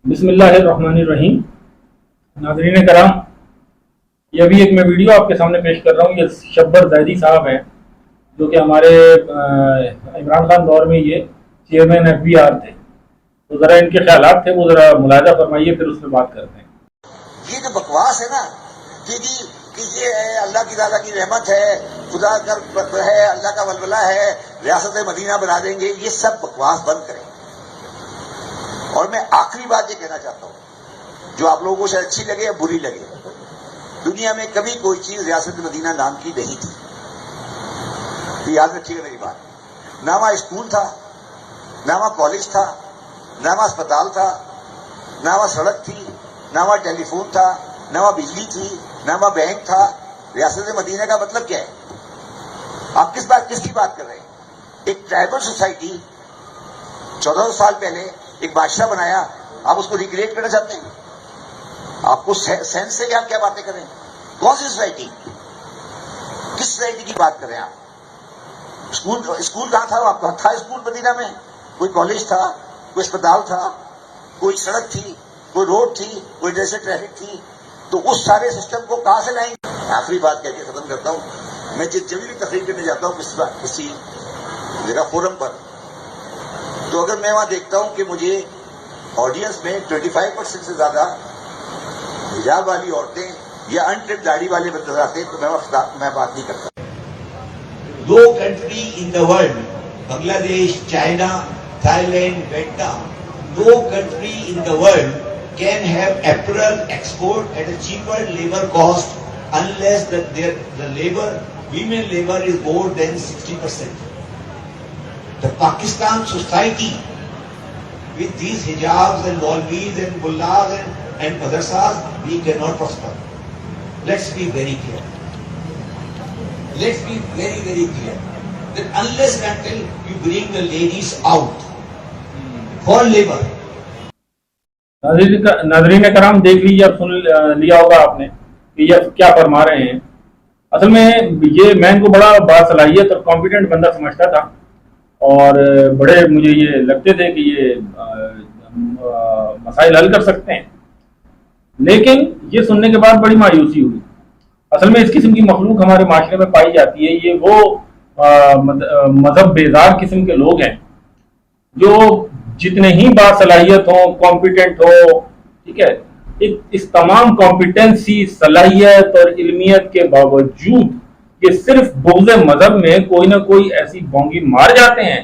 بسم اللہ الرحمن الرحیم. ناظرین کرام، یہ ابھی ایک میں ویڈیو آپ کے سامنے پیش کر رہا ہوں. یہ شبر زیدی صاحب ہیں جو کہ ہمارے عمران خان دور میں یہ چیئرمین FBR تھے. تو ذرا ان کے خیالات تھے، وہ ذرا ملاحظہ فرمائیے، پھر اس پہ بات کرتے ہیں. یہ جو بکواس ہے نا کہ یہ اللہ کی تعالیٰ کی رحمت ہے، خدا کا ہے، اللہ کا ولولہ ہے، ریاست مدینہ بنا دیں گے، یہ سب بکواس بند کریں. اور میں آخری بات یہ کہنا چاہتا ہوں جو آپ لوگوں کو شاید اچھی لگے یا بری لگے، دنیا میں کبھی کوئی چیز ریاست مدینہ نام کی نہیں تھی. یہ یاد رکھیے گا میری بات. نہ وہاں اسکول تھا، نہ وہاں کالج تھا، نہ وہاں اسپتال تھا، نہ وہاں سڑک تھی، نہ وہاں ٹیلی فون تھا، نہ وہاں بجلی تھی، نہ وہاں بینک تھا. ریاست مدینہ کا مطلب کیا ہے؟ آپ کس کی بات کر رہے ہیں؟ ایک ٹرائبل سوسائٹی 1400 سال پہلے ایک بادشاہ بنایا، آپ اس کو ریکریٹ کرنا چاہتے ہیں؟ آپ کو سینس سے آپ کیا باتیں کر رہے ہیں؟ کون سی سوسائٹی؟ کس سوسائٹی کی بات کر رہے ہیں آپ؟ اسکول کہاں تھا؟ آپ کا تھا اسکول مدینہ میں؟ کوئی کالج تھا؟ کوئی اسپتال تھا؟ کوئی سڑک تھی؟ کوئی روڈ تھی؟ کوئی جیسے ٹریفک تھی؟ تو اس سارے سسٹم کو کہاں سے لائیں گے؟ آخری بات کہہ کے ختم کرتا ہوں. میں جب بھی تقریر کرنے جاتا ہوں کسی جگہ فورم پر، تو اگر میں وہاں دیکھتا ہوں کہ مجھے آڈینس میں 25% سے زیادہ حجاب والی عورتیں یا انٹرپ داڑھی والے نظر آتے ہیں، تو میں بات نہیں کرتا. دو country in the world, Bangladesh, China, Thailand, Vietnam, دو country in the world can have apparel export at a cheaper labor cost unless the women labor is more than 60%. The Pakistan society with these hijabs and walvis and mullahs and madrasas, we cannot prosper. Let's be very clear. Let's be very, very clear that unless and until you bring the ladies out for labor. ناظرین کرام، دیکھ لیجیے، اب سن لیا ہوگا آپ نے کہ یہ کیا فرما رہے ہیں. اصل میں یہ میں ان کو بڑا باصلاحیت اور کمپیٹنٹ بندہ سمجھتا تھا، اور بڑے مجھے یہ لگتے تھے کہ یہ مسائل حل کر سکتے ہیں. لیکن یہ سننے کے بعد بڑی مایوسی ہوئی. اصل میں اس قسم کی مخلوق ہمارے معاشرے میں پائی جاتی ہے. یہ وہ مذہب بیزار قسم کے لوگ ہیں جو جتنے ہی باصلاحیت ہوں، کمپیٹنٹ ہو، ٹھیک ہے، اس تمام کمپیٹنسی، صلاحیت اور علمیت کے باوجود یہ صرف بغض مذہب میں کوئی نہ کوئی ایسی بونگی مار جاتے ہیں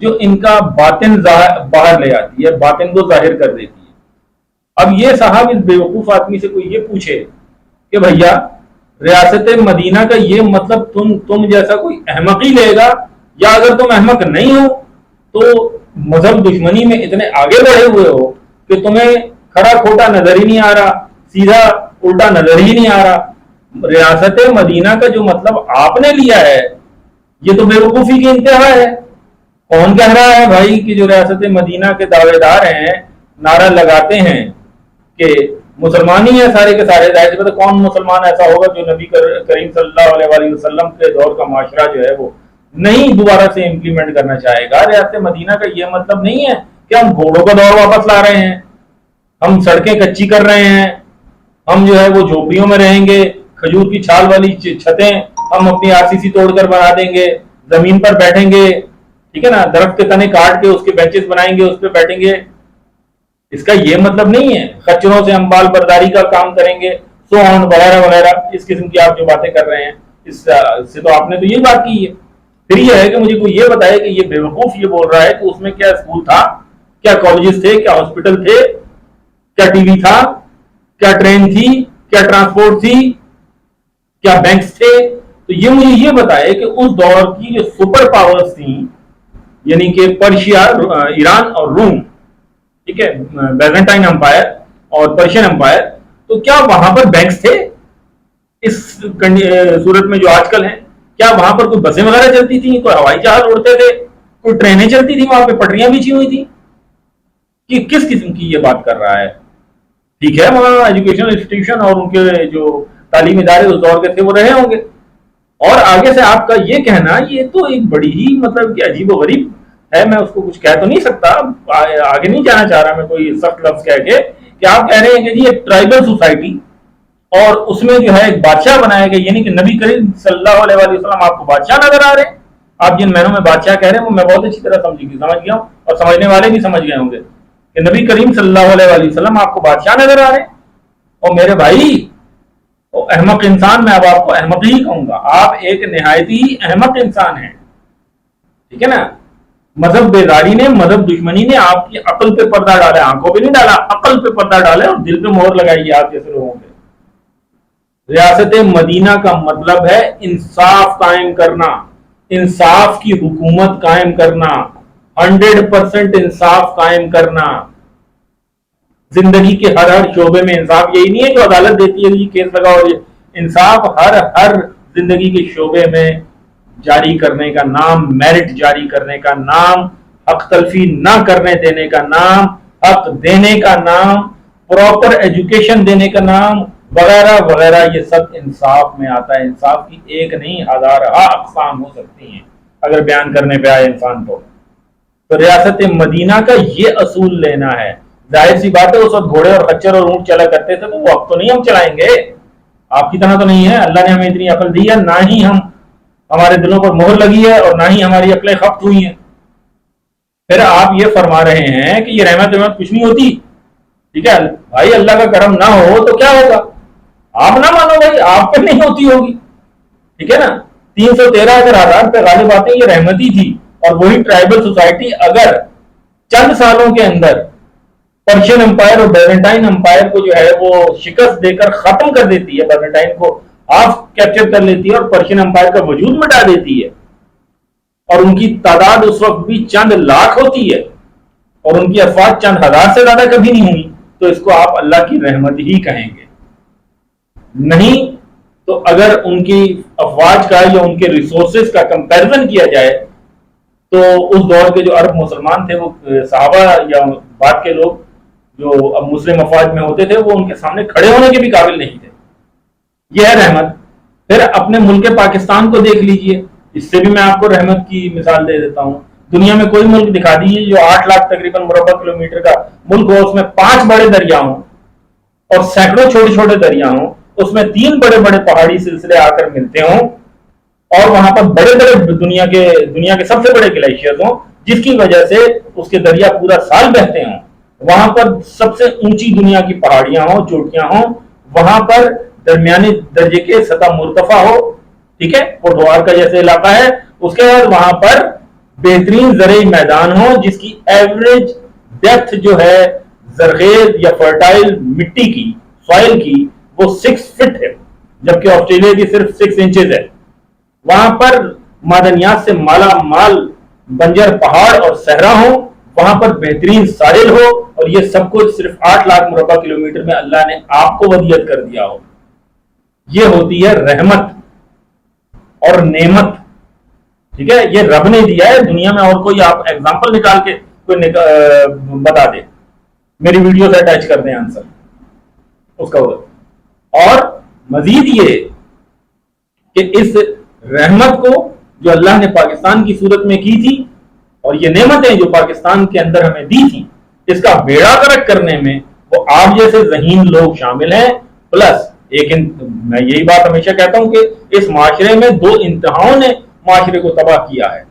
جو ان کا باطن باہر لے آتی ہے، باطن کو ظاہر کر دیتی ہے. اب یہ صاحب اس بیوقوف آدمی سے کوئی یہ پوچھے کہ بھیا ریاست مدینہ کا یہ مطلب تم جیسا کوئی احمق ہی لے گا، یا اگر تم احمق نہیں ہو تو مذہب دشمنی میں اتنے آگے بڑھے ہوئے ہو کہ تمہیں کھڑا کھوٹا نظر ہی نہیں آ رہا، سیدھا الٹا نظر ہی نہیں آ رہا. ریاست مدینہ کا جو مطلب آپ نے لیا ہے یہ تو بیوقوفی کی انتہا ہے. کون کہہ رہا ہے بھائی کہ جو ریاست مدینہ کے دعوے دار ہیں، نعرہ لگاتے ہیں کہ مسلمان ہی ہیں سارے کے سارے؟ ظاہر سی بات ہے کون مسلمان ایسا ہوگا جو نبی کریم صلی اللہ علیہ وسلم کے دور کا معاشرہ جو ہے وہ نہیں دوبارہ سے امپلیمنٹ کرنا چاہے گا. ریاست مدینہ کا یہ مطلب نہیں ہے کہ ہم گھوڑوں کا دور واپس لا رہے ہیں، ہم سڑکیں کچی کر رہے ہیں، ہم جو ہے وہ جھوپڑیوں میں رہیں گے، کھجور کی چھال والی چھتیں ہم اپنی RCC توڑ کر بنا دیں گے، زمین پر بیٹھیں گے، ٹھیک ہے نا، درخت کے تنے کاٹ کے اس کے بینچز بنائیں گے، اس پہ بیٹھیں گے. اس کا یہ مطلب نہیں ہے. خچروں سے ہم بال برداری کا کام کریں گے، سو آن وغیرہ وغیرہ، اس قسم کی آپ جو باتیں کر رہے ہیں اس سے تو آپ نے تو یہ بات کی ہے. پھر یہ ہے کہ مجھے کوئی یہ بتائے کہ یہ بیوقوف یہ بول رہا ہے کہ اس میں کیا اسکول تھا، کیا کالجز تھے، کیا ہاسپٹل تھے، کیا ٹی وی تھا، کیا ٹرین تھی، کیا ٹرانسپورٹ تھی، کیا بینکس تھے. تو یہ مجھے یہ بتائے کہ اس دور کی جو سپر پاورز تھیں، یعنی کہ پرشیا، ایران اور روم، ٹھیک ہے، بیزنٹائن امپائر اور پرشین امپائر، تو کیا وہاں پر بینکس تھے اس صورت میں جو آج کل ہیں؟ کیا وہاں پر کوئی بسیں وغیرہ چلتی تھیں، کوئی ہوائی جہاز اڑتے تھے، کوئی ٹرینیں چلتی تھیں، وہاں پہ پٹریاں بچھی ہوئی تھیں؟ کہ کس قسم کی یہ بات کر رہا ہے؟ ٹھیک ہے، وہاں ایجوکیشن انسٹیٹیوشن اور ان کے جو تعلیمی ادارے اس دور کے تھے وہ رہے ہوں گے. اور آگے سے آپ کا یہ کہنا یہ تو ایک بڑی ہی مطلب کہ عجیب و غریب ہے, میں اس کو کچھ کہہ تو نہیں سکتا, آگے نہیں جانا چاہ رہا میں کوئی سخت لفظ کہہ کے, کہ آپ کہہ رہے ہیں کہ جی ایک ٹرائبل سوسائٹی اور اس میں جو ہے ایک بادشاہ بنایا گیا, یعنی کہ نبی کریم صلی اللہ علیہ وسلم آپ کو بادشاہ نظر آ رہے ہیں. آپ جن معنوں میں بادشاہ کہہ رہے ہیں وہ میں بہت اچھی طرح سمجھ گیا ہوں, اور سمجھنے والے بھی سمجھ گئے ہوں گے کہ نبی کریم صلی اللہ علیہ وسلم آپ کو بادشاہ نظر آ رہے ہیں. اور میرے بھائی احمق انسان, میں اب آپ کو احمق ہی کہوں گا, آپ ایک نہایت ہی احمق انسان ہیں, ٹھیک ہے نا. مذہب بیداری نے, مذہب دشمنی نے آپ کی عقل پہ پردہ ڈالا, آنکھوں پہ نہیں ڈالا, عقل پہ پردہ ڈالے اور دل پہ مہر لگائی ہے آپ جیسے لوگوں پہ. ریاست مدینہ کا مطلب ہے انصاف قائم کرنا, انصاف کی حکومت قائم کرنا, 100% انصاف قائم کرنا. زندگی کے ہر شعبے میں انصاف, یہی نہیں ہے جو عدالت دیتی ہے یہ کیس لگاؤ, انصاف ہر زندگی کے شعبے میں جاری کرنے کا نام, میرٹ جاری کرنے کا نام, حق تلفی نہ کرنے دینے کا نام, حق دینے کا نام, پراپر ایجوکیشن دینے کا نام, وغیرہ وغیرہ, یہ سب انصاف میں آتا ہے. انصاف کی ایک نہیں ہزارہ اقسام ہو سکتی ہیں اگر بیان کرنے پہ آئے انسان کو. تو ریاست مدینہ کا یہ اصول لینا ہے. ظاہر سی بات ہے اس وقت گھوڑے اور خچر اور اونٹ چلا کرتے تھے, تو وہ اب تو نہیں ہم چلائیں گے, آپ کی طرح تو نہیں ہے. اللہ نے ہمیں اتنی عقل دی ہے, نہ ہی ہمارے دلوں پر مہر لگی ہے اور نہ ہی ہماری عقلیں خفت ہوئی ہیں. پھر آپ یہ فرما رہے ہیں کہ یہ رحمت کچھ نہیں ہوتی. ٹھیک ہے بھائی, اللہ کا کرم نہ ہو تو کیا ہوگا, آپ نہ مانو بھائی, آپ پہ نہیں ہوتی ہوگی, ٹھیک ہے نا. 313 اگر آزاد پہ غالب آتے ہیں, یہ رحمت ہی تھی. اور وہی ٹرائبل سوسائٹی اگر چند سالوں کے اندر پرشین امپائر اور بیزنٹائن امپائر کو جو ہے وہ شکست دے کر ختم کر دیتی ہے, بیزنٹائن کو آف کیپچر کر لیتی ہے اور پرشین امپائر کا وجود مٹا دیتی ہے, اور ان کی تعداد اس وقت بھی چند لاکھ ہوتی ہے اور ان کی افواج چند ہزار سے زیادہ کبھی نہیں ہوئی, تو اس کو آپ اللہ کی رحمت ہی کہیں گے. نہیں تو اگر ان کی افواج کا یا ان کے ریسورسز کا کمپیریزن کیا جائے تو اس دور کے جو عرب مسلمان تھے, وہ صحابہ یا بعد کے لوگ جو اب مسلم افواج میں ہوتے تھے, وہ ان کے سامنے کھڑے ہونے کے بھی قابل نہیں تھے. یہ ہے رحمت. پھر اپنے ملک پاکستان کو دیکھ لیجئے, اس سے بھی میں آپ کو رحمت کی مثال دے دیتا ہوں. دنیا میں کوئی ملک دکھا دیجیے جو 8 لاکھ تقریباً مربع کلومیٹر کا ملک ہو, اس میں 5 بڑے دریا ہوں اور سینکڑوں چھوٹے چھوٹے دریا ہوں, اس میں 3 بڑے بڑے پہاڑی سلسلے آ کر ملتے ہوں, اور وہاں پر بڑے بڑے دنیا کے سب سے بڑے گلیشیئرز ہوں, جس کی وجہ سے اس کے دریا پورا سال بہتے ہوں. وہاں پر سب سے اونچی دنیا کی پہاڑیاں ہوں, چوٹیاں ہوں, وہاں پر درمیانی درجے کے سطح مرتفع ہو, ٹھیک ہے, پوٹوار کا جیسے علاقہ ہے. اس کے بعد وہاں پر بہترین زرعی میدان ہو جس کی ایوریج ڈیپتھ جو ہے زرخیز یا فرٹائل مٹی کی, سوائل کی, وہ 6 فٹ ہے, جبکہ آسٹریلیا کی صرف 6 انچز ہے. وہاں پر معدنیات سے مالا مال بنجر پہاڑ اور صحرا ہوں, وہاں پر بہترین ساحل ہو, اور یہ سب کچھ صرف 8 لاکھ مربع کلومیٹر میں اللہ نے آپ کو ودیعت کر دیا ہو. یہ ہوتی ہے رحمت اور نعمت, ٹھیک ہے. یہ رب نے دیا ہے, دنیا میں اور کوئی آپ ایگزامپل نکال کے کوئی بتا دے, میری ویڈیو سے اٹیچ کر دیں آنسر اس کا. اور مزید یہ کہ اس رحمت کو جو اللہ نے پاکستان کی صورت میں کی تھی, اور یہ نعمتیں جو پاکستان کے اندر ہمیں دی تھی, اس کا بیڑا غرق کرنے میں وہ آپ جیسے ذہین لوگ شامل ہیں. پلس میں یہی بات ہمیشہ کہتا ہوں کہ اس معاشرے میں 2 انتہاؤں نے معاشرے کو تباہ کیا ہے.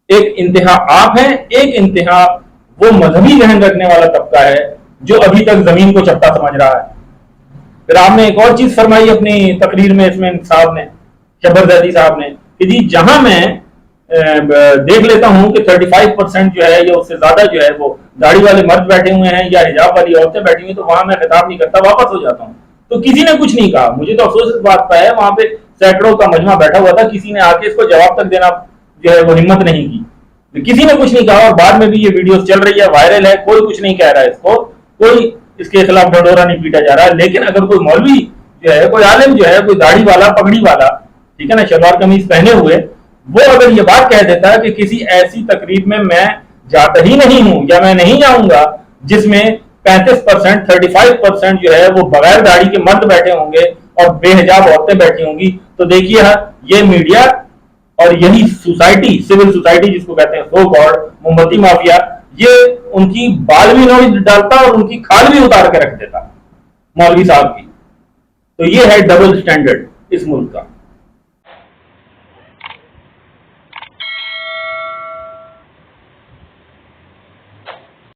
ایک انتہا آپ ہیں, ایک انتہا وہ مذہبی ذہن رکھنے والا طبقہ ہے جو ابھی تک زمین کو چپٹا سمجھ رہا ہے. پھر آپ نے ایک اور چیز فرمائی اپنی تقریر میں, اس میں صاحب نے, شبر زیدی صاحب نے, کہ جی جہاں میں دیکھ لیتا ہوں کہ 35% جو ہے یا اس سے زیادہ جو ہے وہ داڑھی والے مرد بیٹھے ہوئے ہیں یا حجاب والی عورتیں بیٹھی ہوئی, تو وہاں میں خطاب نہیں کرتا, واپس ہو جاتا ہوں. تو کسی نے کچھ نہیں کہا. مجھے تو افسوس اس بات کا ہے, وہاں پہ سینکڑوں کا مجمع بیٹھا ہوا تھا, کسی نے آ کے اس کو جواب تک دینا جو ہے وہ ہمت نہیں کی, کسی نے کچھ نہیں کہا. اور بعد میں بھی یہ ویڈیوز چل رہی ہے, وائرل ہے, کوئی کچھ نہیں کہہ رہا ہے, اس کو کوئی اس کے خلاف ڈھنڈورا نہیں پیٹا جا رہا. لیکن اگر کوئی مولوی جو ہے, کوئی عالم جو ہے, کوئی داڑھی والا, پگڑی والا, ٹھیک ہے نا, شلوار قمیض پہنے ہوئے, وہ اگر یہ بات کہہ دیتا ہے کہ کسی ایسی تقریب میں میں جاتا ہی نہیں ہوں یا میں نہیں جاؤں گا جس میں 35%, 35% جو ہے وہ بغیر داڑھی کے مرد بیٹھے ہوں گے اور بے حجاب عورتیں بیٹھی ہوں گی, تو دیکھیے یہ میڈیا اور یہی سوسائٹی، سول سوسائٹی جس کو کہتے ہیں سو کالڈ موم بتی مافیا، یہ ان کی بال بھی نوچ ڈالتا اور ان کی کھال بھی اتار کے رکھ دیتا مولوی صاحب کی. تو یہ ہے ڈبل سٹینڈرڈ اس ملک کا.